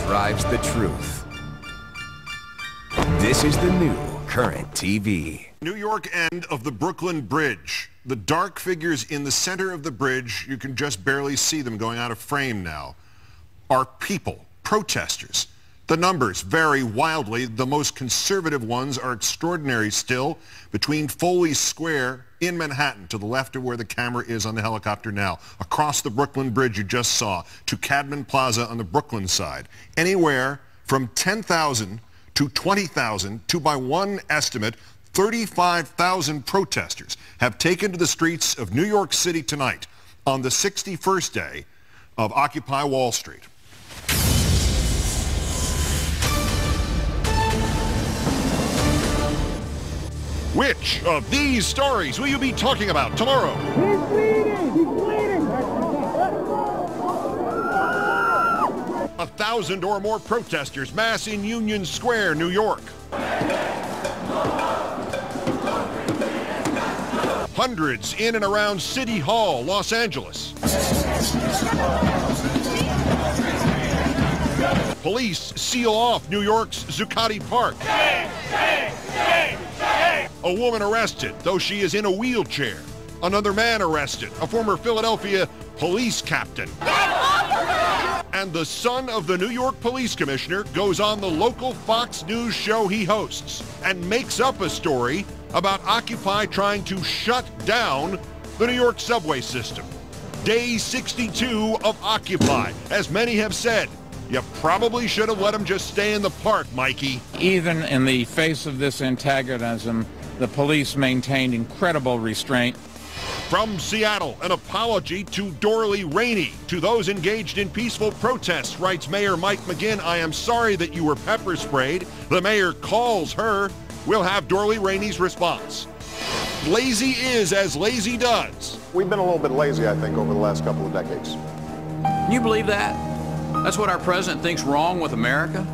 drives the truth. This is the new Current TV. New York end of the Brooklyn Bridge. The dark figures in the center of the bridge, you can just barely see them going out of frame now, are people, protesters. The numbers vary wildly. The most conservative ones are extraordinary still. Between Foley Square in Manhattan, to the left of where the camera is on the helicopter now, across the Brooklyn Bridge you just saw, to Cadman Plaza on the Brooklyn side. Anywhere from 10,000 to 20,000 to, by one estimate, 35,000 protesters have taken to the streets of New York City tonight on the 61st day of Occupy Wall Street. Which of these stories will you be talking about tomorrow? He's bleeding! He's bleeding! 1,000 or more protesters mass in Union Square, New York. Hundreds in and around City Hall, Los Angeles. Police seal off New York's Zuccotti Park. A woman arrested, though she is in a wheelchair. Another man arrested, a former Philadelphia police captain. And the son of the New York police commissioner goes on the local Fox News show he hosts and makes up a story about Occupy trying to shut down the New York subway system. Day 62 of Occupy. As many have said, you probably should have let him just stay in the park, Mikey. Even in the face of this antagonism, the police maintained incredible restraint. From Seattle, an apology to Dorley Rainey. To those engaged in peaceful protests, writes Mayor Mike McGinn, I am sorry that you were pepper sprayed. The mayor calls her. We'll have Dorley Rainey's response. Lazy is as lazy does. We've been a little bit lazy, I think, over the last couple of decades. Can you believe that? That's what our president thinks wrong with America?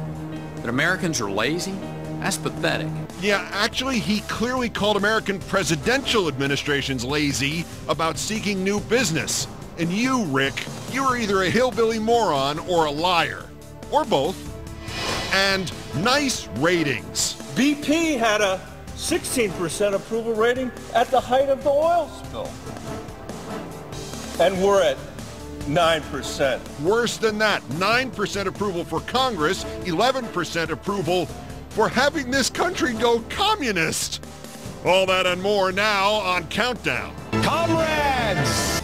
That Americans are lazy? That's pathetic. Yeah, actually, he clearly called American presidential administrations lazy about seeking new business. And you, Rick, you are either a hillbilly moron or a liar. Or both. And nice ratings. BP had a 16% approval rating at the height of the oil spill. And we're at 9%. Worse than that, 9% approval for Congress, 11% approval for having this country go communist. All that and more now on Countdown. Comrades!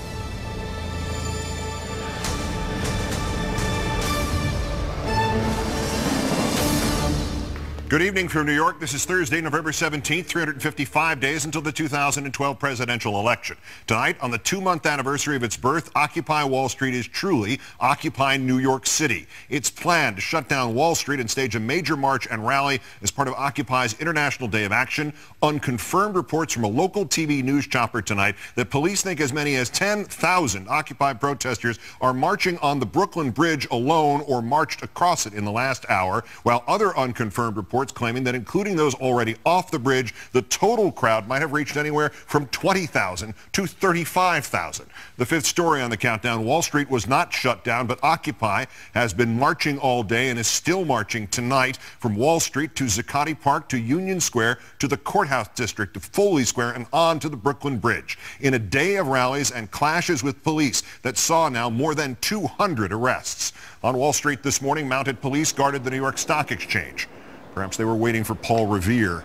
Good evening from New York. This is Thursday, November 17th, 355 days until the 2012 presidential election. Tonight, on the 2-month anniversary of its birth, Occupy Wall Street is truly Occupy New York City. It's planned to shut down Wall Street and stage a major march and rally as part of Occupy's International Day of Action. Unconfirmed reports from a local TV news chopper tonight that police think as many as 10,000 Occupy protesters are marching on the Brooklyn Bridge alone or marched across it in the last hour, while other unconfirmed reports claiming that including those already off the bridge, the total crowd might have reached anywhere from 20,000 to 35,000. The fifth story on the Countdown, Wall Street was not shut down, but Occupy has been marching all day and is still marching tonight from Wall Street to Zuccotti Park to Union Square to the courthouse district of Foley Square and on to the Brooklyn Bridge. In a day of rallies and clashes with police that saw now more than 200 arrests. On Wall Street this morning, mounted police guarded the New York Stock Exchange. Perhaps they were waiting for Paul Revere.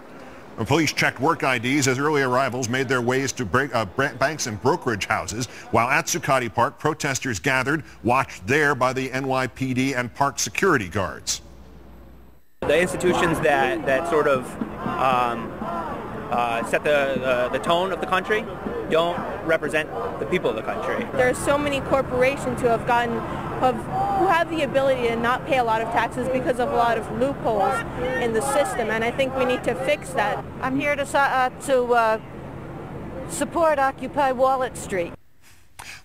When police checked work IDs as early arrivals made their ways to banks and brokerage houses, while at Zuccotti Park, protesters gathered, watched there by the NYPD and park security guards. The institutions that sort of set the tone of the country don't represent the people of the country. There are so many corporations who have the ability to not pay a lot of taxes because of a lot of loopholes in the system, and I think we need to fix that. I'm here to support Occupy Wall Street.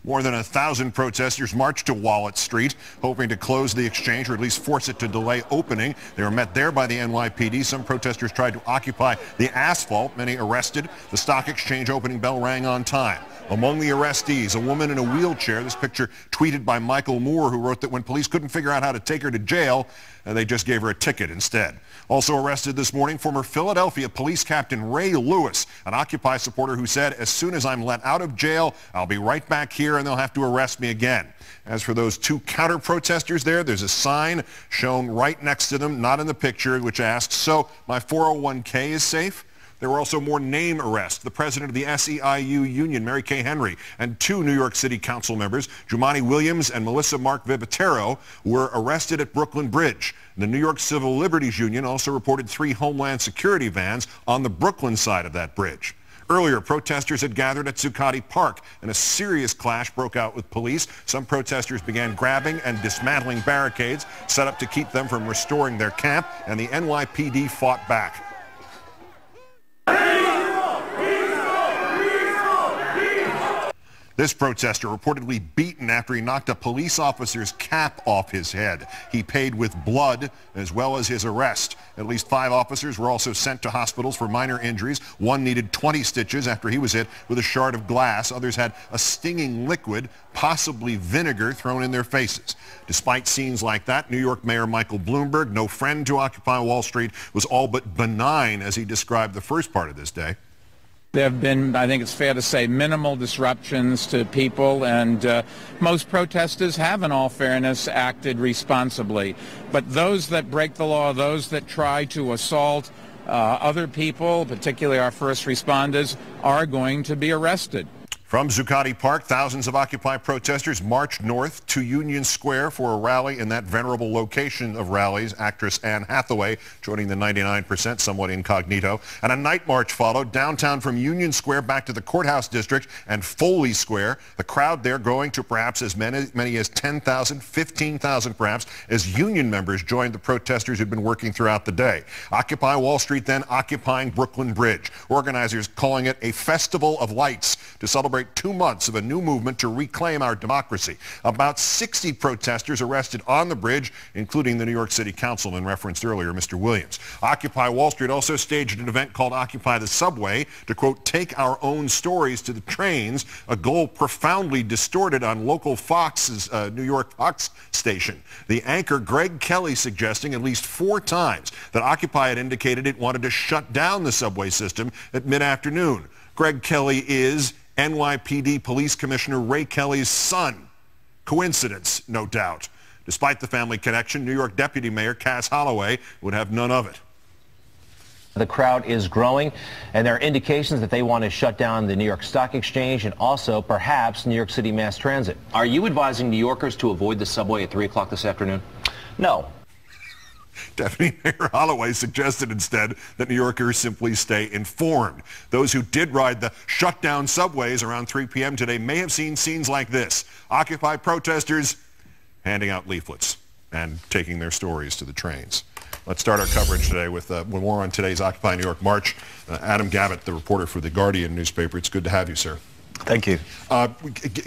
More than 1,000 protesters marched to Wallet Street, hoping to close the exchange or at least force it to delay opening. They were met there by the NYPD. Some protesters tried to occupy the asphalt, many arrested. The stock exchange opening bell rang on time. Among the arrestees, a woman in a wheelchair. This picture tweeted by Michael Moore, who wrote that when police couldn't figure out how to take her to jail, they just gave her a ticket instead. Also arrested this morning, former Philadelphia police captain Ray Lewis, an Occupy supporter who said, "As soon as I'm let out of jail, I'll be right back here and they'll have to arrest me again." As for those two counter-protesters there's a sign shown right next to them, not in the picture, which asks, "So my 401k is safe?" There were also more name arrests. The president of the SEIU union, Mary Kay Henry, and two New York City council members, Jumani Williams and Melissa Mark Vivitero, were arrested at Brooklyn Bridge. The New York Civil Liberties Union also reported 3 Homeland Security vans on the Brooklyn side of that bridge. Earlier, protesters had gathered at Zuccotti Park, and a serious clash broke out with police. Some protesters began grabbing and dismantling barricades set up to keep them from restoring their camp, and the NYPD fought back. This protester reportedly beaten after he knocked a police officer's cap off his head. He paid with blood as well as his arrest. At least 5 officers were also sent to hospitals for minor injuries. One needed 20 stitches after he was hit with a shard of glass. Others had a stinging liquid, possibly vinegar, thrown in their faces. Despite scenes like that, New York Mayor Michael Bloomberg, no friend to Occupy Wall Street, was all but benign as he described the first part of this day. There have been, I think it's fair to say, minimal disruptions to people, and most protesters have, in all fairness, acted responsibly. But those that break the law, those that try to assault other people, particularly our first responders, are going to be arrested. From Zuccotti Park, thousands of Occupy protesters marched north to Union Square for a rally in that venerable location of rallies. Actress Anne Hathaway joining the 99%, somewhat incognito. And a night march followed downtown from Union Square back to the Courthouse District and Foley Square. The crowd there growing to perhaps as many as 10,000, 15,000 perhaps, as union members joined the protesters who'd been working throughout the day. Occupy Wall Street then occupying Brooklyn Bridge. Organizers calling it a festival of lights to celebrate 2 months of a new movement to reclaim our democracy. About 60 protesters arrested on the bridge, including the New York City councilman referenced earlier, Mr. Williams. Occupy Wall Street also staged an event called Occupy the Subway to, quote, take our own stories to the trains, a goal profoundly distorted on local Fox's New York Fox station. The anchor Greg Kelly suggesting at least 4 times that Occupy had indicated it wanted to shut down the subway system at mid-afternoon. Greg Kelly is NYPD Police Commissioner Ray Kelly's son. Coincidence, no doubt. Despite the family connection, New York Deputy Mayor Cass Holloway would have none of it. The crowd is growing, and there are indications that they want to shut down the New York Stock Exchange and also perhaps New York City mass transit. Are you advising New Yorkers to avoid the subway at 3 o'clock this afternoon? No. Deputy Mayor Holloway suggested instead that New Yorkers simply stay informed. Those who did ride the shut-down subways around 3 p.m. today may have seen scenes like this. Occupy protesters handing out leaflets and taking their stories to the trains. Let's start our coverage today with more on today's Occupy New York march. Adam Gavitt, the reporter for The Guardian newspaper. It's good to have you, sir. Thank you.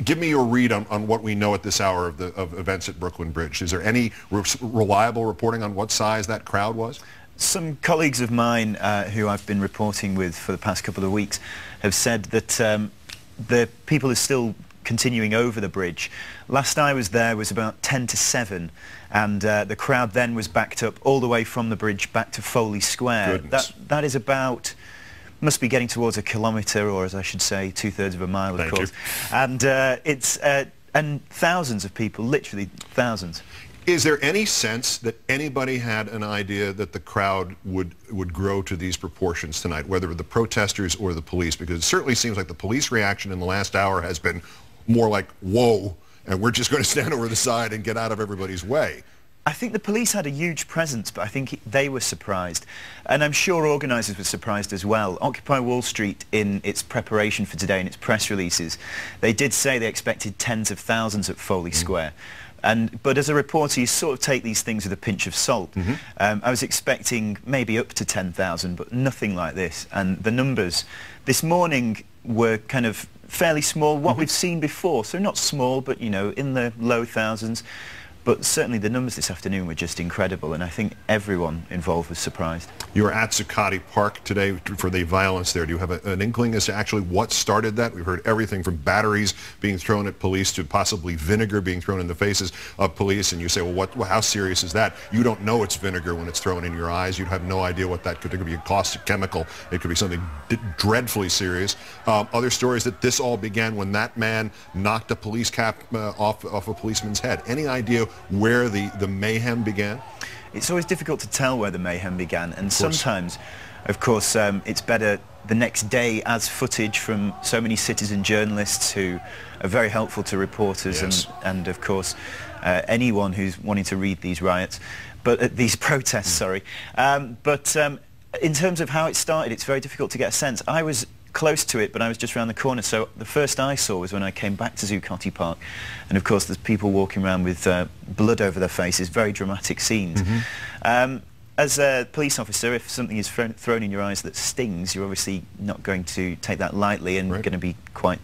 Give me your read on what we know at this hour of events at Brooklyn Bridge. Is there any reliable reporting on what size that crowd was? Some colleagues of mine who I've been reporting with for the past couple of weeks have said that the people are still continuing over the bridge. Last I was there was about 10 to 7, and the crowd then was backed up all the way from the bridge back to Foley Square. That is about... must be getting towards a kilometre, or as I should say, 2/3 of a mile, of course. And it's and thousands of people, literally thousands. Is there any sense that anybody had an idea that the crowd would grow to these proportions tonight, whether the protesters or the police? Because it certainly seems like the police reaction in the last hour has been more like, whoa, and we're just going to stand over the side and get out of everybody's way. I think the police had a huge presence, but I think they were surprised. And I'm sure organisers were surprised as well. Occupy Wall Street, in its preparation for today, in its press releases, they did say they expected tens of thousands at Foley Square. But as a reporter, you sort of take these things with a pinch of salt. I was expecting maybe up to 10,000, but nothing like this. And the numbers this morning were kind of fairly small, what we've seen before. So not small, but, you know, in the low thousands. But certainly the numbers this afternoon were just incredible, and I think everyone involved was surprised. You were at Zuccotti Park today for the violence there. Do you have an inkling as to actually what started that? We've heard everything from batteries being thrown at police to possibly vinegar being thrown in the faces of police, and you say, well, how serious is that? You don't know it's vinegar when it's thrown in your eyes. You have no idea what that could be, a caustic chemical. It could be something dreadfully serious. Other stories that this all began when that man knocked a police cap off a policeman's head. Any idea where the mayhem began? It's always difficult to tell where the mayhem began, and sometimes, of course, it's better the next day as footage from so many citizen journalists who are very helpful to reporters. Yes. and of course, anyone who's wanting to read these riots, but these protests, sorry. In terms of how it started, it's very difficult to get a sense. I was close to it, but I was just around the corner, so the first I saw was when I came back to Zuccotti Park, and of course there's people walking around with blood over their faces, very dramatic scenes. As a police officer, if something is thrown in your eyes that stings, you're obviously not going to take that lightly and going to be quite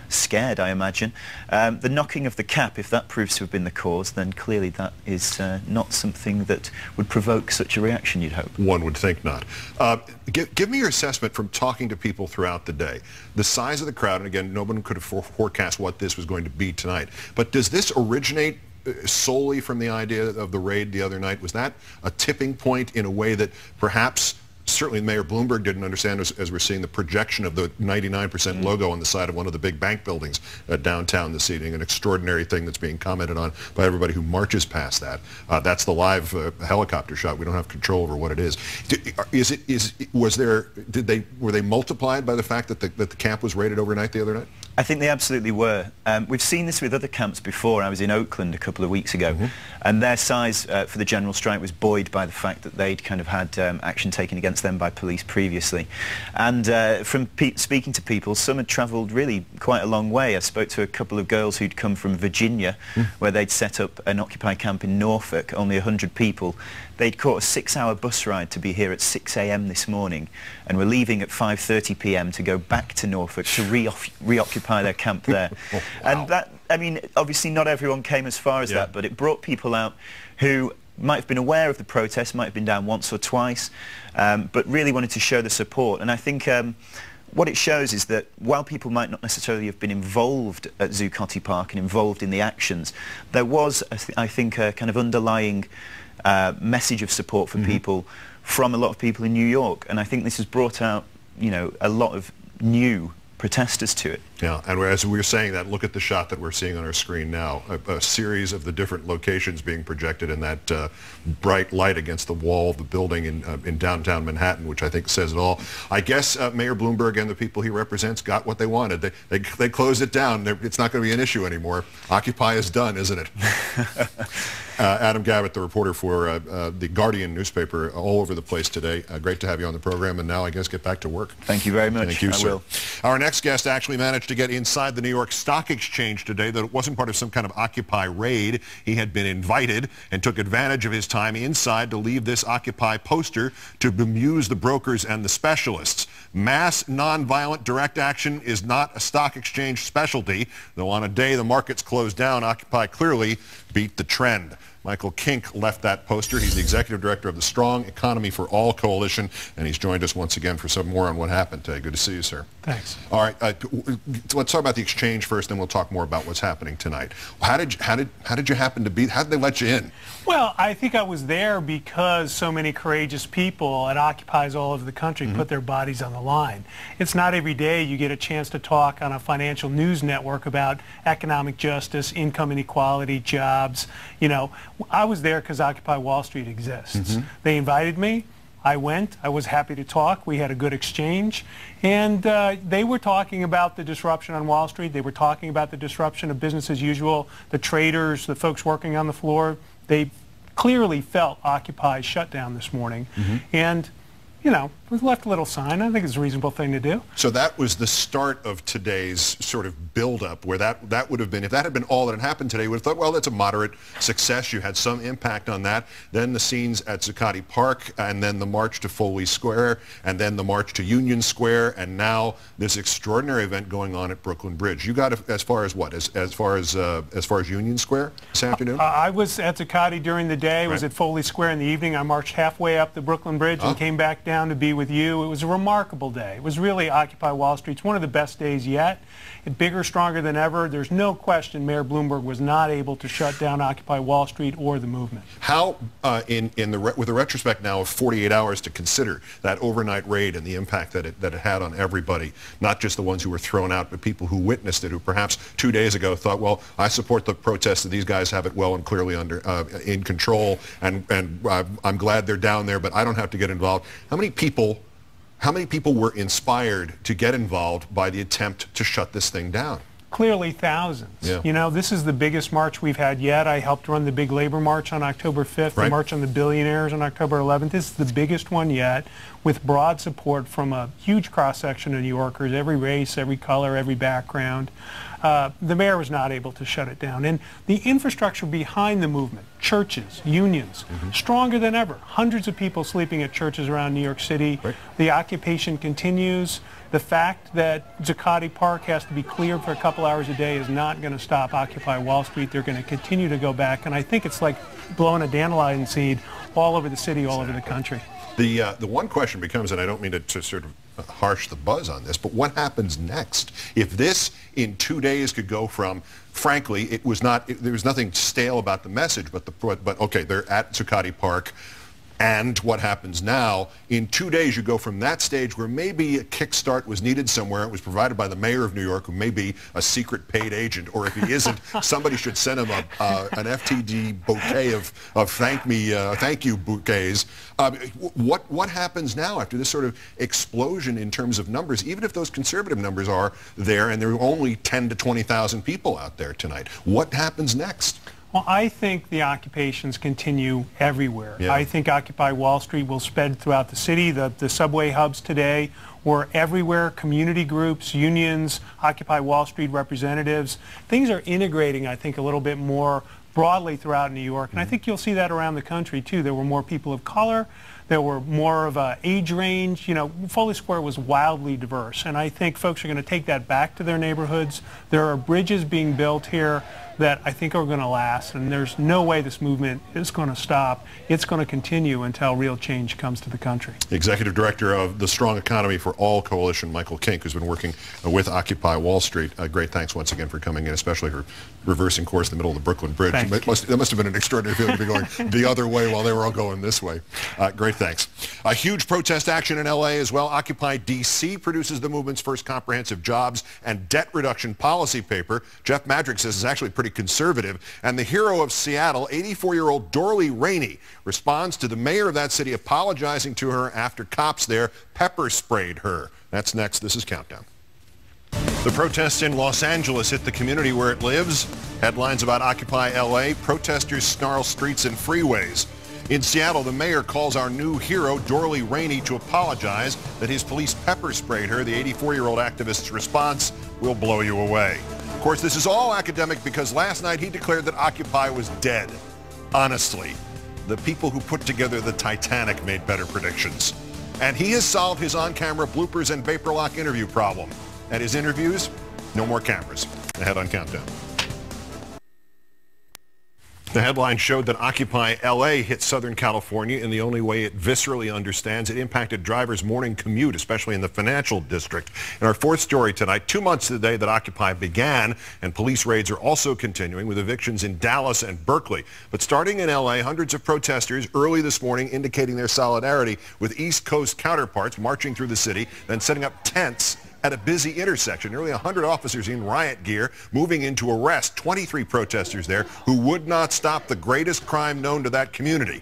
scared, I imagine. The knocking of the cap, if that proves to have been the cause, then clearly that is not something that would provoke such a reaction, you'd hope. One would think not. Give me your assessment from talking to people throughout the day. The size of the crowd, and again, no one could have forecast what this was going to be tonight, but does this originate solely from the idea of the raid the other night? Was that a tipping point in a way that perhaps certainly Mayor Bloomberg didn't understand as we're seeing the projection of the 99% logo on the side of one of the big bank buildings downtown this evening, an extraordinary thing that's being commented on by everybody who marches past that. That's the live helicopter shot. We don't have control over what it is. Were they multiplied by the fact that the camp was raided overnight the other night? I think they absolutely were. We've seen this with other camps before. I was in Oakland a couple of weeks ago, and their size for the general strike was buoyed by the fact that they'd kind of had action taken against them by police previously. And from speaking to people, some had travelled really quite a long way. I spoke to a couple of girls who'd come from Virginia, where they'd set up an Occupy camp in Norfolk, only 100 people. They'd caught a 6-hour bus ride to be here at 6 a.m. this morning, and were leaving at 5:30 p.m. to go back to Norfolk to reoccupy their camp there. Wow. And that, I mean, obviously not everyone came as far as that, but it brought people out who might have been aware of the protest, might have been down once or twice, but really wanted to show the support. And I think what it shows is that while people might not necessarily have been involved at Zuccotti Park and involved in the actions, there was, I think, a kind of underlying message of support for people from a lot of people in New York, and I think this has brought out, you know, a lot of new protesters to it. Yeah, and as we were saying that, look at the shot that we're seeing on our screen now, a series of the different locations being projected in that bright light against the wall of the building in downtown Manhattan, which I think says it all. I guess Mayor Bloomberg and the people he represents got what they wanted. They closed it down. It's not going to be an issue anymore. Occupy is done, isn't it? Adam Gavitt, the reporter for the Guardian newspaper, all over the place today. Great to have you on the program, and now I guess get back to work. Thank you very much. Thank you, sir. I will. Our next guest actually managed to get inside the New York Stock Exchange today, that it wasn't part of some kind of Occupy raid. He had been invited and took advantage of his time inside to leave this Occupy poster to bemuse the brokers and the specialists. Mass nonviolent direct action is not a stock exchange specialty, though on a day the markets closed down, Occupy clearly beat the trend. Michael Kink left that poster. He's the executive director of the Strong Economy for All Coalition, and he's joined us once again for some more on what happened today. Good to see you, sir. Thanks. All right, let's talk about the exchange first, then we'll talk more about what's happening tonight. How did you happen to be? How did they let you in? Well, I think I was there because so many courageous people at Occupies all over the country put their bodies on the line. It's not every day you get a chance to talk on a financial news network about economic justice, income inequality, jobs. You know, I was there because Occupy Wall Street exists. They invited me. I went. I was happy to talk. We had a good exchange. And they were talking about the disruption on Wall Street. They were talking about the disruption of business as usual, the traders, the folks working on the floor. They clearly felt Occupy's shutdown this morning. And, you know, We left a little sign. I think it's a reasonable thing to do. So that was the start of today's sort of build-up, where that would have been, if that had been all that had happened today, we would have thought, well, that's a moderate success. You had some impact on that. Then the scenes at Zuccotti Park, and then the march to Foley Square, and then the march to Union Square, and now this extraordinary event going on at Brooklyn Bridge. You got as far as what? As far as Union Square this afternoon? I was at Zuccotti during the day. I was at Foley Square in the evening. I marched halfway up the Brooklyn Bridge and came back down to be with you. It was a remarkable day. It was really Occupy Wall Street. It's one of the best days yet. It's bigger, stronger than ever. There's no question Mayor Bloomberg was not able to shut down Occupy Wall Street or the movement. How, with the retrospect now of 48 hours to consider that overnight raid and the impact that it had on everybody, not just the ones who were thrown out, but people who witnessed it, who perhaps 2 days ago thought, well, I support the protests, that these guys have it well and clearly in control, and I'm glad they're down there, but I don't have to get involved. How many people were inspired to get involved by the attempt to shut this thing down? Clearly thousands. Yeah. You know, this is the biggest march we've had yet. I helped run the big labor march on October 5th, the March on the Billionaires on October 11th. This is the biggest one yet, with broad support from a huge cross-section of New Yorkers, every race, every color, every background. The mayor was not able to shut it down. And the infrastructure behind the movement, churches, unions, stronger than ever. Hundreds of people sleeping at churches around New York City. The occupation continues. The fact that Zuccotti Park has to be cleared for a couple hours a day is not going to stop Occupy Wall Street. They're going to continue to go back. And I think it's like blowing a dandelion seed all over the city, all over the country. The one question becomes, and I don't mean to sort of harsh the buzz on this, but what happens next? If this in 2 days could go from, frankly, there was nothing stale about the message, but okay, they're at Zuccotti Park, and what happens now? In 2 days, you go from that stage where maybe a kickstart was needed somewhere. It was provided by the mayor of New York, who may be a secret paid agent, or if he isn't, somebody should send him an FTD bouquet of thank you bouquets. What happens now after this sort of explosion in terms of numbers, even if those conservative numbers are there and there are only 10 to 20,000 people out there tonight? What happens next? Well, I think the occupations continue everywhere. Yeah. I think Occupy Wall Street will spread throughout the city. The subway hubs today were everywhere. Community groups, unions, Occupy Wall Street representatives. Things are integrating, I think, a little bit more broadly throughout New York. And I think you'll see that around the country, too. There were more people of color. There were more of an age range. You know, Foley Square was wildly diverse. And I think folks are going to take that back to their neighborhoods. There are bridges being built here that I think are going to last, and there's no way this movement is going to stop. It's going to continue until real change comes to the country. Executive Director of the Strong Economy for All Coalition, Michael Kink, who's been working with Occupy Wall Street. Great thanks once again for coming in, especially for reversing course in the middle of the Brooklyn Bridge. That must have been an extraordinary feeling to be going the other way while they were all going this way. Great thanks. A huge protest action in L.A. as well. Occupy D.C. produces the movement's first comprehensive jobs and debt reduction policy paper. Jeff Madrick says it's actually pretty conservative. And the hero of Seattle, 84-year-old Dorley Rainey, responds to the mayor of that city apologizing to her after cops there pepper sprayed her. That's next. This is Countdown. The protests in Los Angeles hit the community where it lives. Headlines about Occupy L.A. Protesters snarl streets and freeways. In Seattle, the mayor calls our new hero, Dorley Rainey, to apologize that his police pepper sprayed her. The 84-year-old activist's response will blow you away. Of course, this is all academic because last night he declared that Occupy was dead. Honestly, the people who put together the Titanic made better predictions. And he has solved his on-camera bloopers and vapor lock interview problem. At his interviews, no more cameras. Ahead on Countdown. The headline showed that Occupy L.A. hit Southern California in the only way it viscerally understands. It impacted drivers' morning commute, especially in the financial district. In our fourth story tonight, 2 months to the day that Occupy began, and police raids are also continuing with evictions in Dallas and Berkeley. But starting in L.A., hundreds of protesters early this morning indicating their solidarity with East Coast counterparts marching through the city, then setting up tents at a busy intersection. Nearly 100 officers in riot gear moving in to arrest 23 protesters there who would not stop the greatest crime known to that community,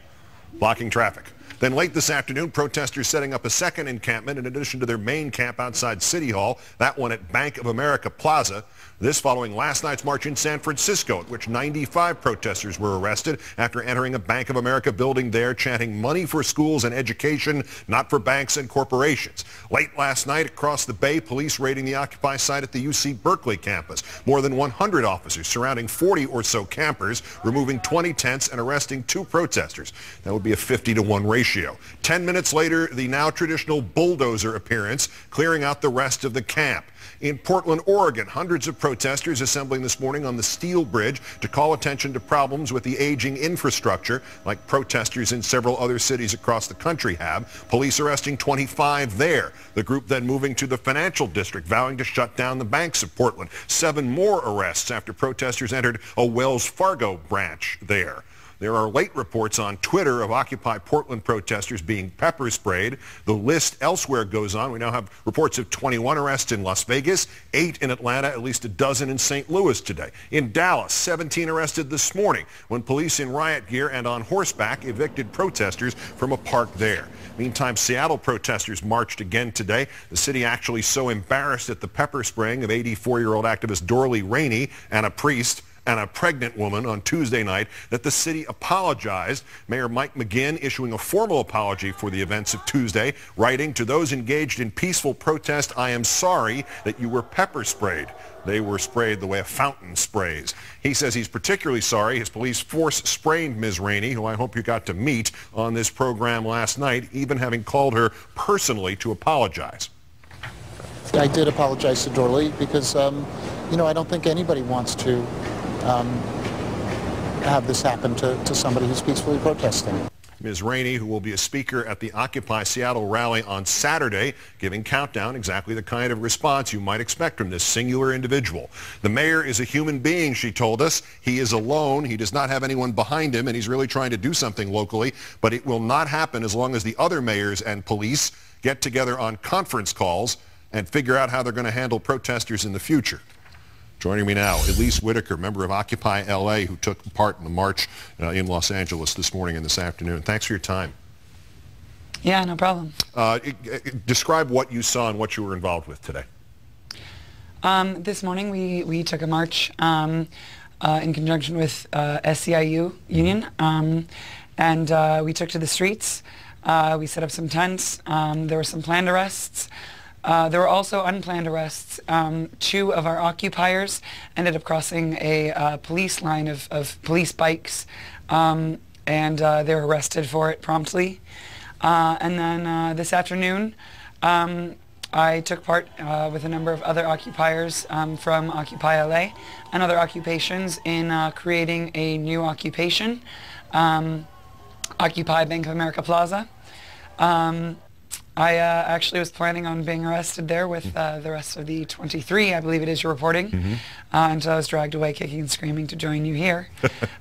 blocking traffic. Then late this afternoon, protesters setting up a second encampment in addition to their main camp outside City Hall, that one at Bank of America Plaza. This following last night's march in San Francisco, at which 95 protesters were arrested after entering a Bank of America building there, chanting money for schools and education, not for banks and corporations. Late last night across the Bay, police raiding the Occupy site at the UC Berkeley campus. More than 100 officers surrounding 40 or so campers, removing 20 tents and arresting 2 protesters. That would be a 50-to-1 ratio. 10 minutes later, the now traditional bulldozer appearance, clearing out the rest of the camp. In Portland, Oregon, hundreds of protesters assembling this morning on the Steel Bridge to call attention to problems with the aging infrastructure, like protesters in several other cities across the country have. Police arresting 25 there. The group then moving to the financial district, vowing to shut down the banks of Portland. 7 more arrests after protesters entered a Wells Fargo branch there. There are late reports on Twitter of Occupy Portland protesters being pepper sprayed. The list elsewhere goes on. We now have reports of 21 arrests in Las Vegas, 8 in Atlanta, at least a dozen in St. Louis today. In Dallas, 17 arrested this morning when police in riot gear and on horseback evicted protesters from a park there. Meantime, Seattle protesters marched again today. The city actually so embarrassed at the pepper spraying of 84-year-old activist Dorley Rainey and a priest and a pregnant woman on Tuesday night that the city apologized. Mayor Mike McGinn issuing a formal apology for the events of Tuesday, writing, "To those engaged in peaceful protest, I am sorry that you were pepper sprayed. They were sprayed the way a fountain sprays." He says he's particularly sorry his police force sprained Ms. Rainey, who I hope you got to meet on this program last night, even having called her personally to apologize. I did apologize to Dorley because, you know, I don't think anybody wants to have this happen to somebody who's peacefully protesting. Ms. Rainey, who will be a speaker at the Occupy Seattle rally on Saturday, giving Countdown exactly the kind of response you might expect from this singular individual. The mayor is a human being, she told us. He is alone. He does not have anyone behind him, and he's really trying to do something locally, but it will not happen as long as the other mayors and police get together on conference calls and figure out how they're going to handle protesters in the future. Joining me now, Elise Whitaker, member of Occupy LA, who took part in the march in Los Angeles this morning and this afternoon. Thanks for your time. Yeah, no problem. Describe what you saw and what you were involved with today. This morning we took a march in conjunction with SEIU Union, and we took to the streets. We set up some tents. There were some planned arrests. There were also unplanned arrests. 2 of our occupiers ended up crossing a police line of police bikes, and they were arrested for it promptly. And then this afternoon, I took part with a number of other occupiers from Occupy LA and other occupations in creating a new occupation, Occupy Bank of America Plaza. I actually was planning on being arrested there with the rest of the 23, I believe it is, you're reporting, until I was dragged away kicking and screaming to join you here.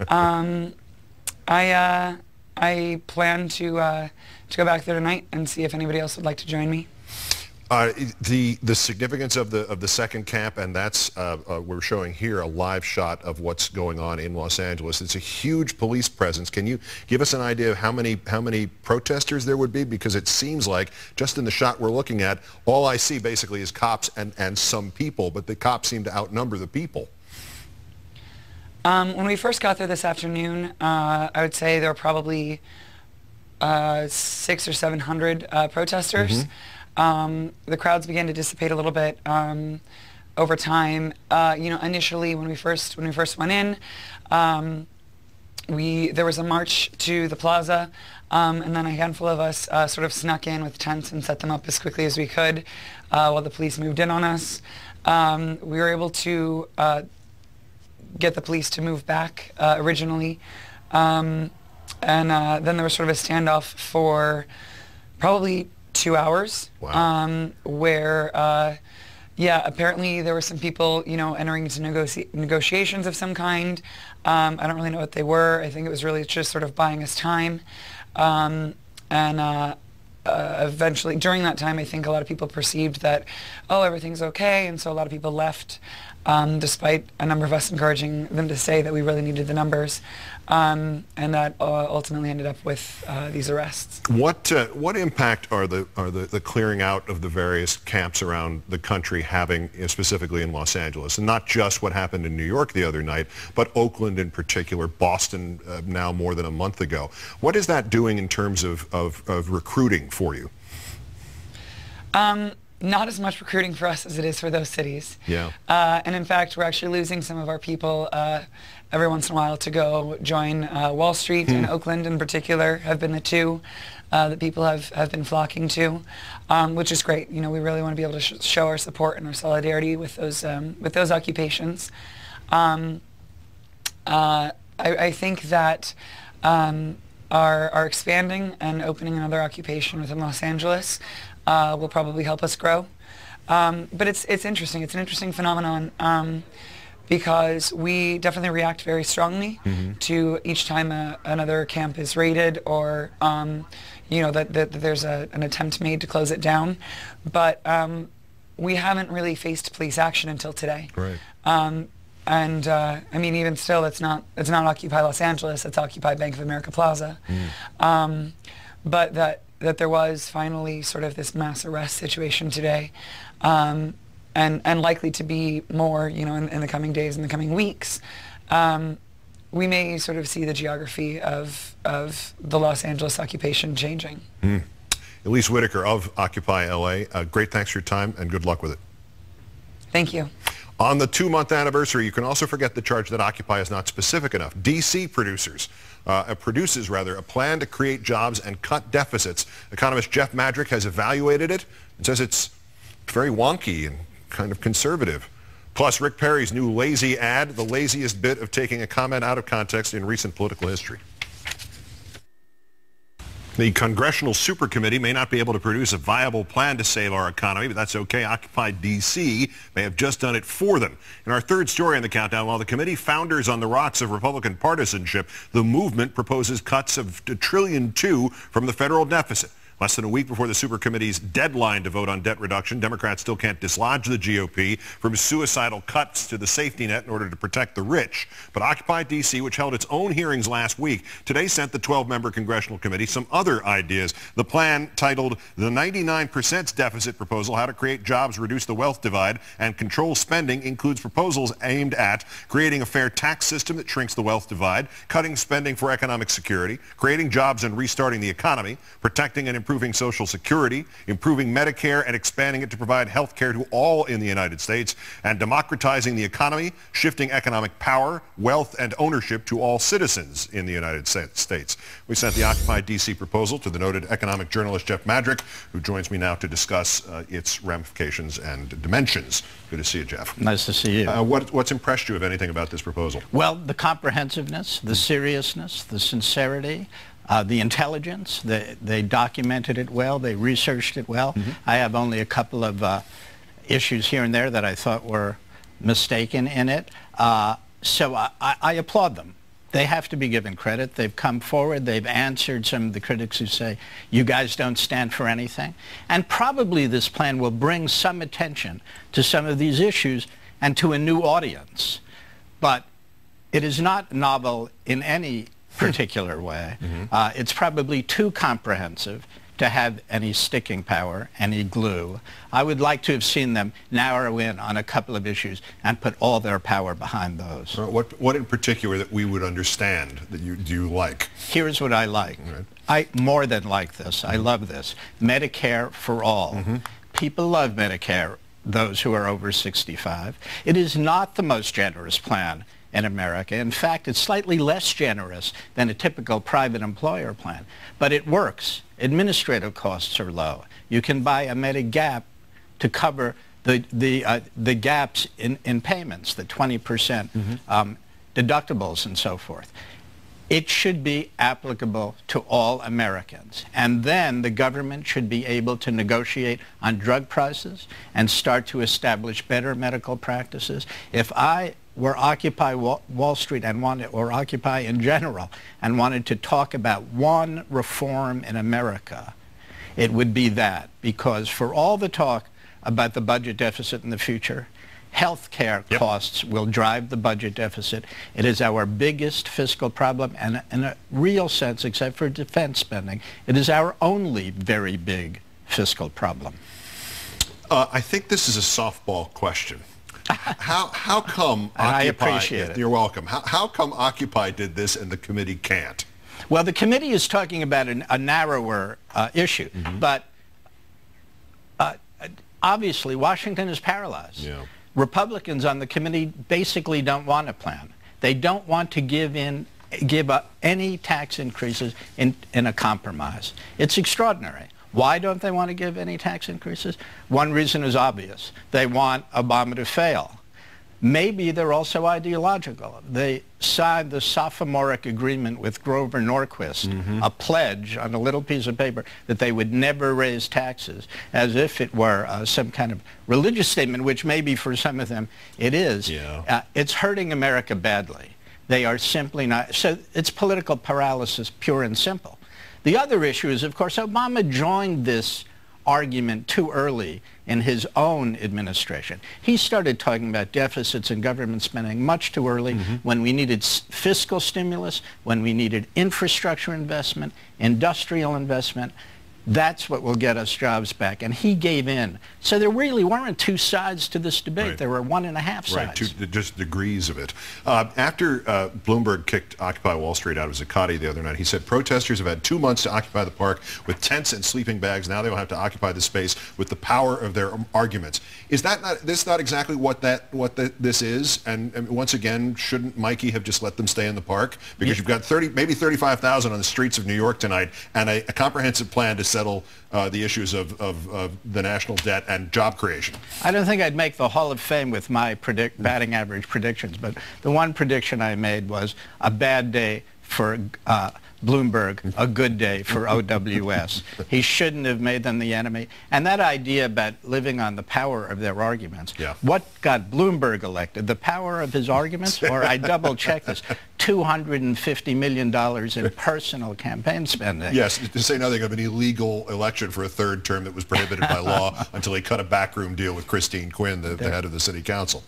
I plan to go back there tonight and see if anybody else would like to join me. The significance of the second camp, and that's we're showing here a live shot of what's going on in Los Angeles. It's a huge police presence. Can you give us an idea of how many protesters there would be? Because it seems like just in the shot we're looking at, all I see basically is cops and some people, but the cops seem to outnumber the people. When we first got there this afternoon, I would say there were probably 600 or 700 protesters. The crowds began to dissipate a little bit over time. You know, initially when we first went in, there was a march to the plaza, and then a handful of us sort of snuck in with tents and set them up as quickly as we could while the police moved in on us. We were able to get the police to move back originally, and then there was sort of a standoff for probably 2 hours. Wow. Where yeah, apparently there were some people, you know, entering into negotiations of some kind. I don't really know what they were. I think it was really just sort of buying us time. Eventually, during that time, I think a lot of people perceived that, oh, everything's okay, and so a lot of people left, despite a number of us encouraging them to say that we really needed the numbers. and that ultimately ended up with these arrests. What impact are the clearing out of the various camps around the country having, specifically in Los Angeles, and not just what happened in New York the other night, but Oakland in particular, Boston now more than a month ago? What is that doing in terms of recruiting for you? Not as much recruiting for us as it is for those cities. Yeah. And in fact, we're actually losing some of our people every once in a while to go join Wall Street and Oakland in particular have been the two that people have been flocking to, which is great. You know, we really want to be able to show our support and our solidarity with those occupations. I think that our expanding and opening another occupation within Los Angeles will probably help us grow. But it's interesting. It's an interesting phenomenon because we definitely react very strongly to each time another camp is raided or you know, that there's an attempt made to close it down. But we haven't really faced police action until today. Right. And I mean, even still, it's not Occupy Los Angeles. It's Occupy Bank of America Plaza. But that there was finally sort of this mass arrest situation today, and likely to be more, you know, in the coming days, in the coming weeks. We may sort of see the geography of the Los Angeles occupation changing. Elise Whitaker of Occupy LA, great thanks for your time and good luck with it. Thank you. On the 2-month anniversary, you can also forget the charge that Occupy is not specific enough. D.C. produces a plan to create jobs and cut deficits. Economist Jeff Madrick has evaluated it and says it's very wonky and kind of conservative. Plus, Rick Perry's new lazy ad, the laziest bit of taking a comment out of context in recent political history. The Congressional Supercommittee may not be able to produce a viable plan to save our economy, but that's okay. Occupy D.C. may have just done it for them. In our third story on the countdown, while the committee founders on the rocks of Republican partisanship, the movement proposes cuts of $1.2 trillion from the federal deficit. Less than a week before the Supercommittee's deadline to vote on debt reduction, Democrats still can't dislodge the GOP from suicidal cuts to the safety net in order to protect the rich. But Occupy D.C., which held its own hearings last week, today sent the 12-member congressional committee some other ideas. The plan, titled The 99% Deficit Proposal, How to Create Jobs, Reduce the Wealth Divide, and Control Spending, includes proposals aimed at creating a fair tax system that shrinks the wealth divide, cutting spending for economic security, creating jobs and restarting the economy, protecting and improving Social Security, improving Medicare and expanding it to provide health care to all in the United States, and democratizing the economy, shifting economic power, wealth, and ownership to all citizens in the United States. We sent the Occupy D.C. proposal to the noted economic journalist Jeff Madrick, who joins me now to discuss its ramifications and dimensions. Good to see you, Jeff. Nice to see you. What's impressed you, if anything, about this proposal? Well, the comprehensiveness, the seriousness, the sincerity, the intelligence. They documented it well. They researched it well. I have only a couple of issues here and there that I thought were mistaken in it. So I applaud them. They have to be given credit. They've come forward. They've answered some of the critics who say, you guys don't stand for anything. And probably this plan will bring some attention to some of these issues and to a new audience. But it is not novel in any particular way. It's probably too comprehensive to have any sticking power, any glue. I would like to have seen them narrow in on a couple of issues and put all their power behind those. What in particular that we would understand that you like? Here's what I like. I more than like this. I love this. Medicare for all. People love Medicare, those who are over 65. It is not the most generous plan in America. In fact, it's slightly less generous than a typical private employer plan, but it works. Administrative costs are low. You can buy a Medigap to cover the gaps in payments, the 20% deductibles and so forth. It should be applicable to all Americans. And then the government should be able to negotiate on drug prices and start to establish better medical practices. If I were Occupy Wall Street and or Occupy in general and wanted to talk about one reform in America, it would be that. Because for all the talk about the budget deficit in the future, Health care costs will drive the budget deficit. It is our biggest fiscal problem, and in a real sense, except for defense spending, it is our only very big fiscal problem. I think this is a softball question. How come Occupy... I appreciate it. You're welcome. How come Occupy did this and the committee can't? Well, the committee is talking about a narrower issue, but obviously Washington is paralyzed. Yeah. Republicans on the committee basically don't want a plan. They don't want to give up any tax increases in a compromise. It's extraordinary. Why don't they want to give any tax increases? One reason is obvious. They want Obama to fail. Maybe they're also ideological. They signed the sophomoric agreement with Grover Norquist, a pledge on a little piece of paper that they would never raise taxes, as if it were some kind of religious statement, which maybe for some of them it is. Yeah. It's hurting America badly. They are simply not. So it's political paralysis, pure and simple. The other issue is, of course, Obama joined this argument too early in his own administration. He started talking about deficits and government spending much too early when we needed fiscal stimulus, when we needed infrastructure investment, industrial investment. That's what will get us jobs back. And he gave in. So there really weren't two sides to this debate. Right. There were 1.5 sides. Right, just degrees of it. After Bloomberg kicked Occupy Wall Street out of Zuccotti the other night, he said protesters have had 2 months to occupy the park with tents and sleeping bags. Now they will have to occupy the space with the power of their arguments. Is that not exactly what this is? And once again, shouldn't Mikey have just let them stay in the park? Because you've got maybe 35,000 on the streets of New York tonight, and a comprehensive plan to settle the issues of the national debt and job creation. I don't think I'd make the Hall of Fame with my batting average predictions, but the one prediction I made was a bad day for Bloomberg, a good day for OWS. He shouldn't have made them the enemy. And that idea about living on the power of their arguments, what got Bloomberg elected? The power of his arguments? Or I double-checked this, $250 million in personal campaign spending. Yes, to say nothing of an illegal election for a third term that was prohibited by law until he cut a backroom deal with Christine Quinn, the head of the city council.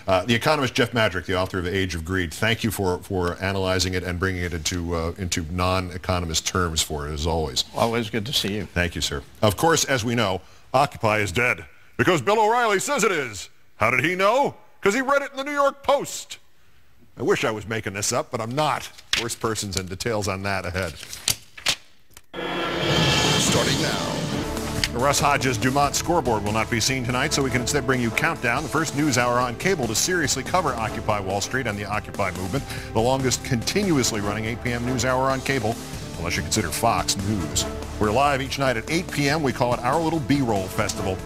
The economist Jeff Madrick, the author of Age of Greed, thank you for analyzing it and bringing it into non-economist terms for it, as always. Always good to see you. Thank you, sir. Of course, as we know, Occupy is dead because Bill O'Reilly says it is. How did he know? Because he read it in the New York Post. I wish I was making this up, but I'm not. Worst persons and details on that ahead. Starting now. The Russ Hodges Dumont scoreboard will not be seen tonight, so we can instead bring you Countdown, the first news hour on cable to seriously cover Occupy Wall Street and the Occupy movement, the longest continuously running 8 p.m. news hour on cable, unless you consider Fox News. We're live each night at 8 p.m. We call it our little B-roll festival.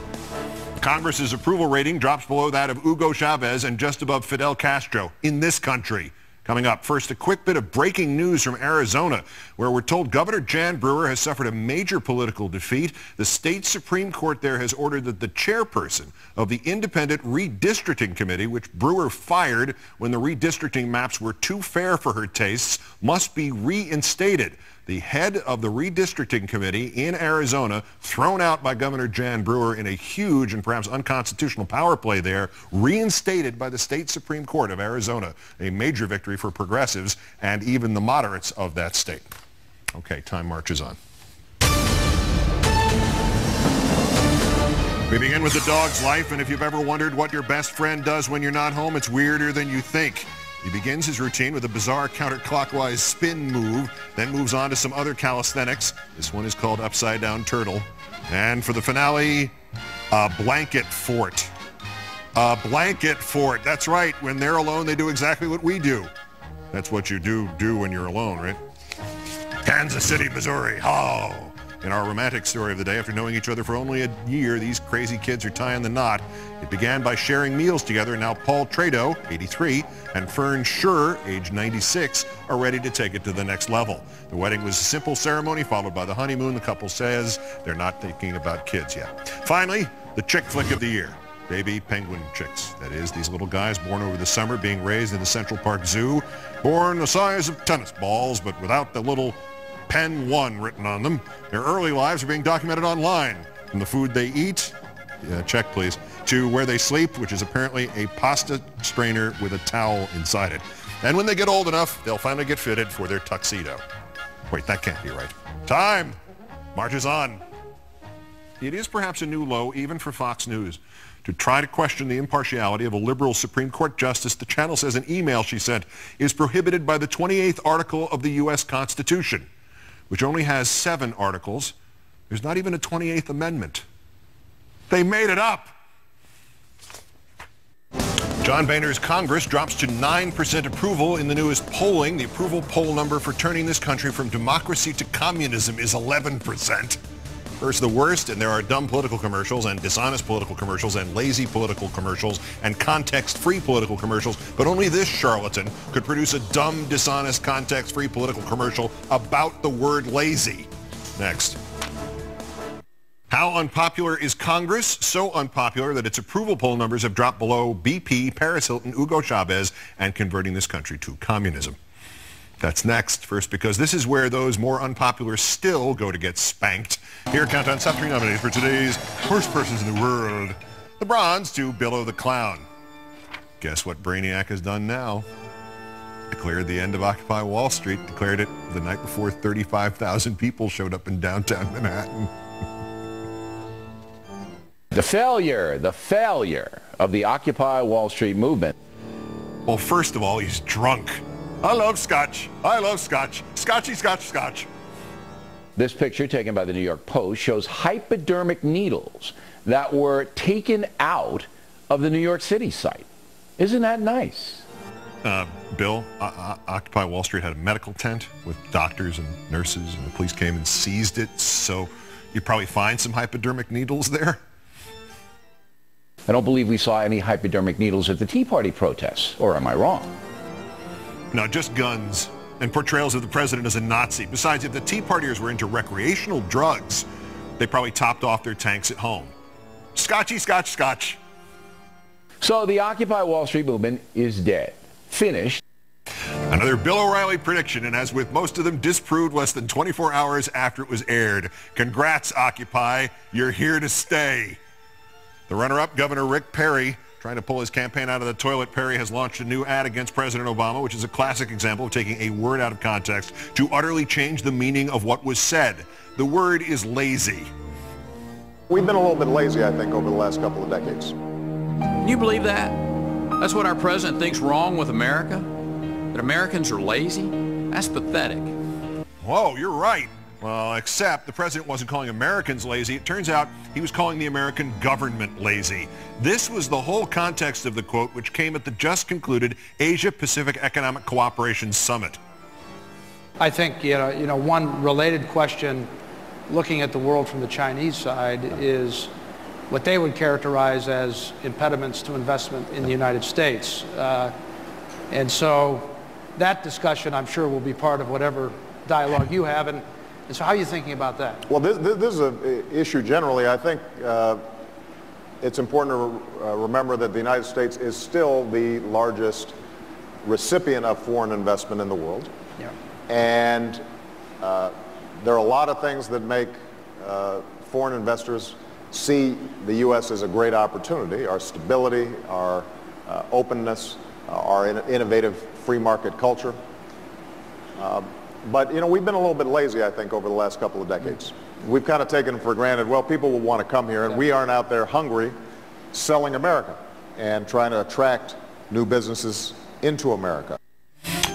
Congress's approval rating drops below that of Hugo Chavez and just above Fidel Castro in this country. Coming up, first, a quick bit of breaking news from Arizona, where we're told Governor Jan Brewer has suffered a major political defeat. The state Supreme Court there has ordered that the chairperson of the independent redistricting committee, which Brewer fired when the redistricting maps were too fair for her tastes, must be reinstated. The head of the redistricting committee in Arizona, thrown out by Governor Jan Brewer in a huge and perhaps unconstitutional power play there, reinstated by the state Supreme Court of Arizona. A major victory for progressives and even the moderates of that state. Okay, time marches on. We begin with the dog's life, and if you've ever wondered what your best friend does when you're not home, it's weirder than you think. He begins his routine with a bizarre counterclockwise spin move, then moves on to some other calisthenics. This one is called Upside Down Turtle. And for the finale, a blanket fort. A blanket fort. That's right. When they're alone, they do exactly what we do. That's what you do when you're alone, right? Kansas City, Missouri. Oh. In our romantic story of the day, after knowing each other for only a year, these crazy kids are tying the knot. It began by sharing meals together, and now Paul Trado, 83, and Fern Schur, age 96, are ready to take it to the next level. The wedding was a simple ceremony, followed by the honeymoon. The couple says they're not thinking about kids yet. Finally, the chick flick of the year. Baby penguin chicks. That is, these little guys born over the summer being raised in the Central Park Zoo, born the size of tennis balls, but without the little Pen 1 written on them. Their early lives are being documented online. From the food they eat, check please, to where they sleep, which is apparently a pasta strainer with a towel inside it. And when they get old enough, they'll finally get fitted for their tuxedo. Wait, that can't be right. Time marches on. It is perhaps a new low, even for Fox News, to try to question the impartiality of a liberal Supreme Court justice. The channel says an email she sent is prohibited by the 28th article of the U.S. Constitution, which only has 7 articles. There's not even a 28th Amendment. They made it up. John Boehner's Congress drops to 9% approval in the newest polling. The approval poll number for turning this country from democracy to communism is 11%. First the worst, and there are dumb political commercials and dishonest political commercials and lazy political commercials and context-free political commercials, but only this charlatan could produce a dumb, dishonest, context-free political commercial about the word lazy. Next. How unpopular is Congress? So unpopular that its approval poll numbers have dropped below BP, Paris Hilton, Hugo Chavez, and converting this country to communism. That's next. First, because this is where those more unpopular still go to get spanked. Here, Countdown's top 3 nominees for today's Worst Persons in the World. The bronze to Billo the Clown. Guess what Brainiac has done now? Declared the end of Occupy Wall Street. Declared it the night before 35,000 people showed up in downtown Manhattan. The failure of the Occupy Wall Street movement. Well, first of all, he's drunk. I love scotch. I love scotch. Scotchy, scotch, scotch. This picture taken by the New York Post shows hypodermic needles that were taken out of the New York City site. Isn't that nice? Bill, Occupy Wall Street had a medical tent with doctors and nurses, and the police came and seized it, so you'd probably find some hypodermic needles there. I don't believe we saw any hypodermic needles at the Tea Party protests, or am I wrong? No, just guns and portrayals of the president as a Nazi. Besides, if the Tea Partiers were into recreational drugs, they probably topped off their tanks at home. Scotchy, scotch, scotch. So the Occupy Wall Street movement is dead. Finished. Another Bill O'Reilly prediction, and as with most of them, disproved less than 24 hours after it was aired. Congrats, Occupy. You're here to stay. The runner-up, Governor Rick Perry, trying to pull his campaign out of the toilet. Perry has launched a new ad against President Obama, which is a classic example of taking a word out of context to utterly change the meaning of what was said. The word is lazy. We've been a little bit lazy, I think, over the last couple of decades. Can you believe that? That's what our president thinks wrong with America? That Americans are lazy? That's pathetic. Whoa, you're right. Well, except the president wasn't calling Americans lazy. It turns out he was calling the American government lazy. This was the whole context of the quote, which came at the just concluded Asia-Pacific Economic Cooperation Summit. I think, one related question looking at the world from the Chinese side is what they would characterize as impediments to investment in the United States. And so that discussion, I'm sure, will be part of whatever dialogue you have. And so how are you thinking about that? Well, this is an issue generally. I think it's important to remember that the United States is still the largest recipient of foreign investment in the world. Yeah. And there are a lot of things that make foreign investors see the U.S. as a great opportunity: our stability, our openness, our innovative free market culture. But, we've been a little bit lazy, I think, over the last couple of decades. We've kind of taken for granted, well, people will want to come here, and we aren't out there hungry selling America and trying to attract new businesses into America.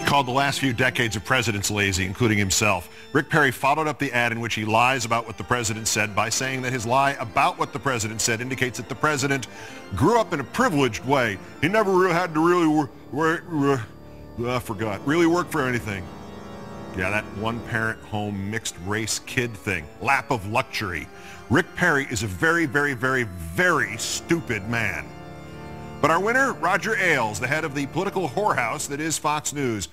Called the last few decades of presidents lazy, including himself. Rick Perry followed up the ad in which he lies about what the president said by saying that his lie about what the president said indicates that the president grew up in a privileged way. He never really had to really work for anything. Yeah, that one-parent home mixed-race kid thing. Lap of luxury. Rick Perry is a very, very, very, very stupid man. But our winner, Roger Ailes, the head of the political whorehouse that is Fox News.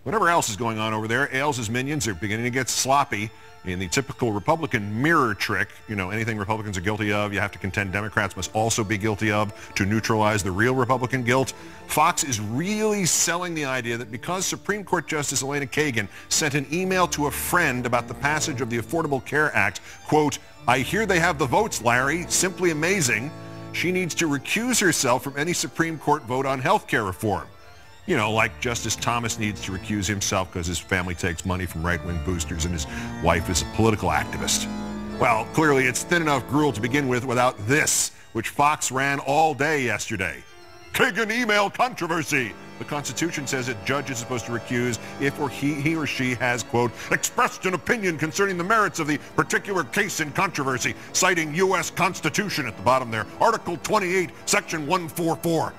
Whatever else is going on over there, Ailes' minions are beginning to get sloppy in the typical Republican mirror trick. Anything Republicans are guilty of, you have to contend Democrats must also be guilty of to neutralize the real Republican guilt. Fox is really selling the idea that because Supreme Court Justice Elena Kagan sent an email to a friend about the passage of the Affordable Care Act, quote, "I hear they have the votes, Larry, simply amazing," she needs to recuse herself from any Supreme Court vote on health care reform. You know, like Justice Thomas needs to recuse himself because his family takes money from right-wing boosters and his wife is a political activist. Well, clearly it's thin enough gruel to begin with without this, which Fox ran all day yesterday. Kagan email controversy. The Constitution says a judge is supposed to recuse if he or she has, quote, expressed an opinion concerning the merits of the particular case in controversy, citing U.S. Constitution at the bottom there, Article 28, Section 144.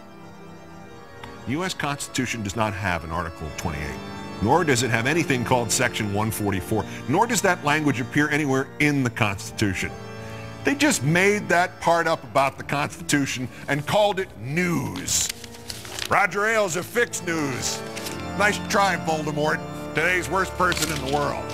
The U.S. Constitution does not have an Article 28, nor does it have anything called Section 144, nor does that language appear anywhere in the Constitution. They just made that part up about the Constitution and called it news. Roger Ailes of Fix News. Nice try, Voldemort. Today's worst person in the world.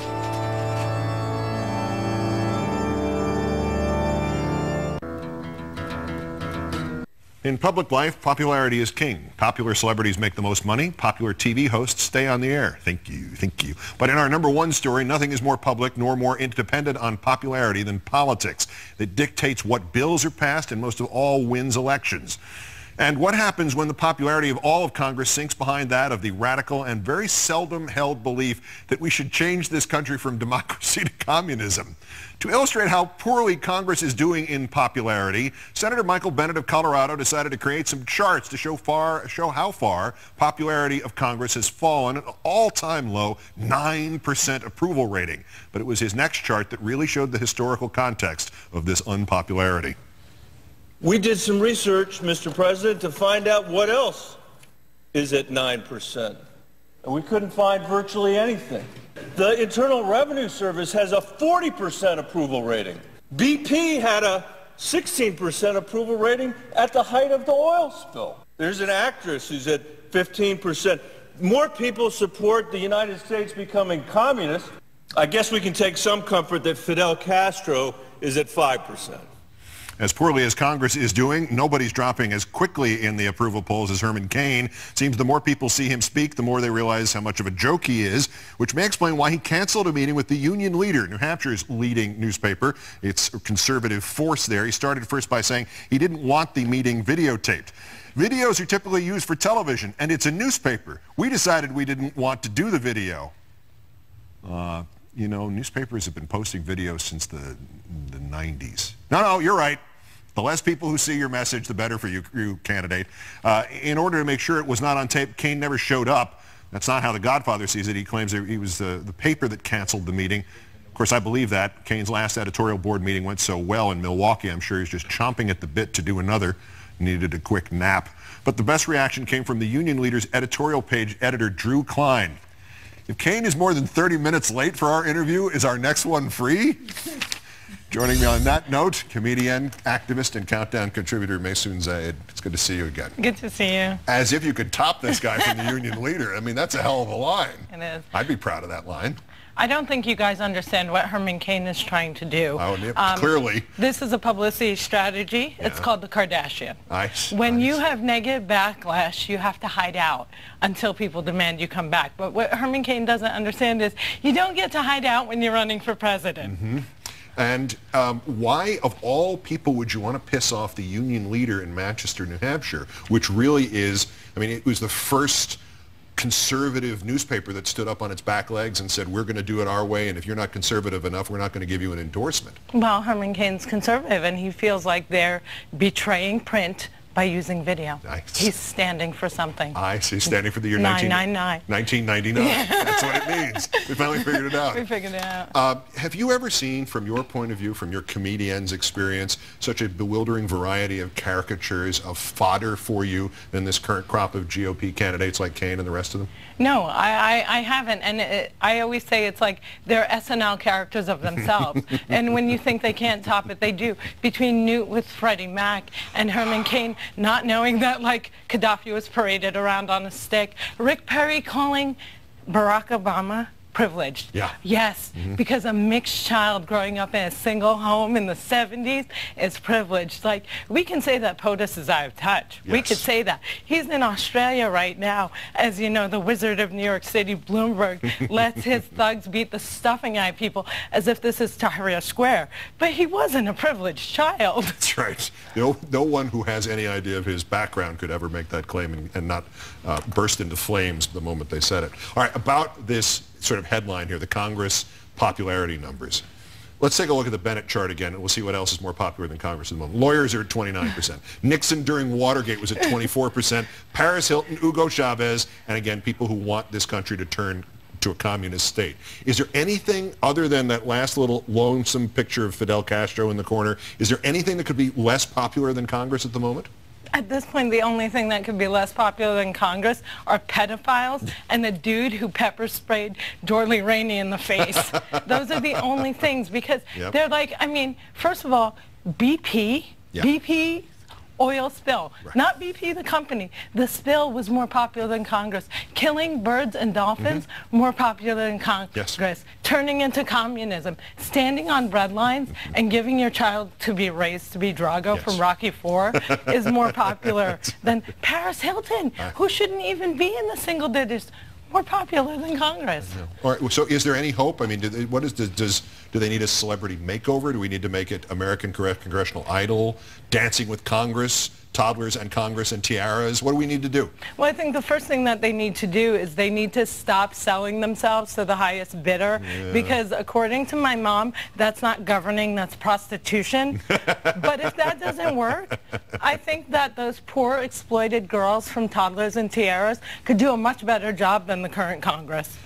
In public life, popularity is king. Popular celebrities make the most money. Popular TV hosts stay on the air. Thank you, thank you. But in our number one story, nothing is more public nor more independent on popularity than politics. That dictates what bills are passed and most of all wins elections. And what happens when the popularity of all of Congress sinks behind that of the radical and very seldom held belief that we should change this country from democracy to communism? To illustrate how poorly Congress is doing in popularity, Senator Michael Bennet of Colorado decided to create some charts to show how far popularity of Congress has fallen, an all-time low 9% approval rating. But it was his next chart that really showed the historical context of this unpopularity. We did some research, Mr. President, to find out what else is at 9%. And we couldn't find virtually anything. The Internal Revenue Service has a 40% approval rating. BP had a 16% approval rating at the height of the oil spill. There's an actress who's at 15%. More people support the United States becoming communist. I guess we can take some comfort that Fidel Castro is at 5%. As poorly as Congress is doing, nobody's dropping as quickly in the approval polls as Herman Cain. Seems the more people see him speak, the more they realize how much of a joke he is, which may explain why he canceled a meeting with the union leader, New Hampshire's leading newspaper. It's a conservative force there. He started first by saying he didn't want the meeting videotaped. Videos are typically used for television, and it's a newspaper. We decided we didn't want to do the video. You know, newspapers have been posting videos since the 90s. No, you're right. The less people who see your message, the better for you candidate. In order to make sure it was not on tape, Cain never showed up. That's not how The Godfather sees it. He claims he was the paper that canceled the meeting. Of course, I believe that. Cain's last editorial board meeting went so well in Milwaukee, I'm sure he's just chomping at the bit to do another. Needed a quick nap. But the best reaction came from the union leader's editorial page editor, Drew Klein. If Cain is more than 30 minutes late for our interview, is our next one free? Joining me on that note, comedian, activist, and Countdown contributor Maysoon Zayed. It's good to see you again. Good to see you. As if you could top this guy from the union leader. I mean, that's a hell of a line. It is. I'd be proud of that line. I don't think you guys understand what Herman Cain is trying to do. Oh, yeah, clearly. This is a publicity strategy. Yeah. It's called the Kardashian. Nice. When you have negative backlash, you have to hide out until people demand you come back. But what Herman Cain doesn't understand is you don't get to hide out when you're running for president. Mm-hmm. And why, of all people, would you want to piss off the union leader in Manchester, New Hampshire, which really is, I mean, it was the first conservative newspaper that stood up on its back legs and said, we're going to do it our way, and if you're not conservative enough, we're not going to give you an endorsement. Well, Herman Cain's conservative, and he feels like they're betraying print by using video. Nice. He's standing for something. I see, standing for the year 1999. That's what it means. We finally figured it out. We figured it out. Have you ever seen, from your point of view, from your comedian's experience, such a bewildering variety of caricatures of fodder for you than this current crop of GOP candidates like Cain and the rest of them? No, I haven't. And I always say it's like they're SNL characters of themselves. And when you think they can't top it, they do. Between Newt with Freddie Mac and Herman Cain, not knowing that, like, Gaddafi was paraded around on a stick. Rick Perry calling Barack Obama privileged. Yeah. Yes, because a mixed child growing up in a single home in the 70s is privileged. Like, we can say that POTUS is out of touch. We could say that. He's in Australia right now. As you know, the Wizard of New York City, Bloomberg, lets his thugs beat the stuffing out of people as if this is Tahrir Square. But he wasn't a privileged child. That's right. No one who has any idea of his background could ever make that claim and not burst into flames the moment they said it. All right, about this sort of headline here, the Congress popularity numbers. Let's take a look at the Bennett chart again, and we'll see what else is more popular than Congress at the moment. Lawyers are at 29%. Nixon during Watergate was at 24%. Paris Hilton, Hugo Chavez, and again, people who want this country to turn to a communist state. Is there anything other than that last little lonesome picture of Fidel Castro in the corner? Is there anything that could be less popular than Congress at the moment? At this point, the only thing that could be less popular than Congress are pedophiles and the dude who pepper sprayed Dorley Rainey in the face. Those are the only things, because they're like, I mean, first of all, BP oil spill, not BP the company. The spill was more popular than Congress. Killing birds and dolphins, more popular than Congress. Turning into communism, standing on bread lines and giving your child to be raised to be Drago from Rocky IV is more popular than Paris Hilton, who shouldn't even be in the single digits. More popular than Congress. All right, so is there any hope? I mean, do they need a celebrity makeover? Do we need to make it American Congressional Idol, Dancing with Congress, Toddlers and Congress and Tiaras? What do we need to do? Well, I think the first thing that they need to do is they need to stop selling themselves to the highest bidder, because according to my mom, that's not governing, that's prostitution. But if that doesn't work, I think that those poor exploited girls from Toddlers and Tiaras could do a much better job than the current Congress.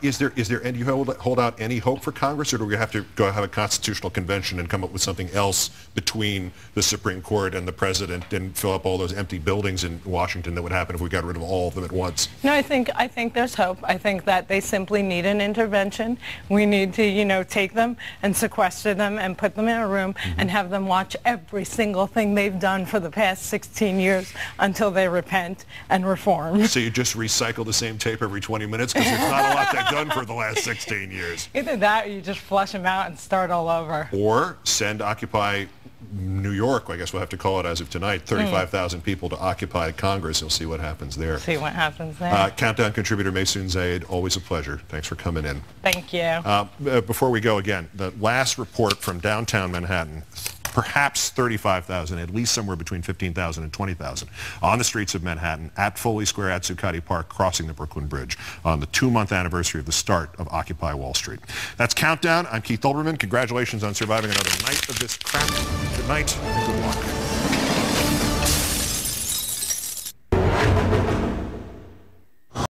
Is there, and you hold out any hope for Congress, or do we have to go have a constitutional convention and come up with something else between the Supreme Court and the president and fill up all those empty buildings in Washington that would happen if we got rid of all of them at once? No, I think there's hope. I think that they simply need an intervention. We need to, you know, take them and sequester them and put them in a room and have them watch every single thing they've done for the past 16 years until they repent and reform. So you just recycle the same tape every 20 minutes, because there's not a lot they've done for the last 16 years. Either that, or you just flush them out and start all over. Or send Occupy New York, I guess we'll have to call it as of tonight, 35,000 people to occupy Congress. You'll see what happens there. See what happens there. Countdown contributor Maysoon Zaid, always a pleasure. Thanks for coming in. Thank you. Before we go again, the last report from downtown Manhattan, perhaps 35,000, at least somewhere between 15,000 and 20,000 on the streets of Manhattan, at Foley Square, at Zuccotti Park, crossing the Brooklyn Bridge on the 2-month anniversary of the start of Occupy Wall Street. That's Countdown. I'm Keith Olbermann. Congratulations on surviving another night of this crap. Good night and good luck.